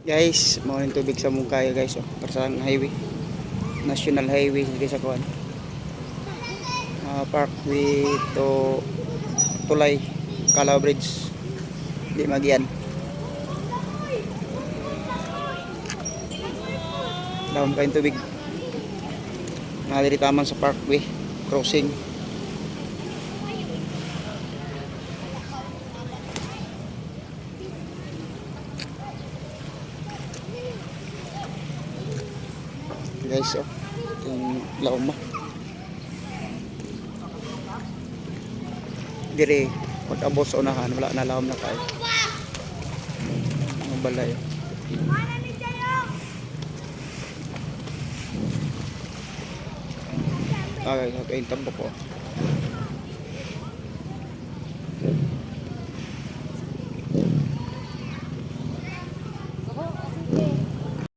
Guys, mao yung tubig sa Mungkay guys, oh, para sa highway. National Highway dito sa kuan. Parkway to Tulay, Calao Bridge. Di magian. Daom kayong tubig. Nadiri taman sa parkway crossing. Guys, oh, yung laom mo. Dire, pag-abot sa unahan, wala na laom na kayo. Ang balay. Okay, okay, tambok ko.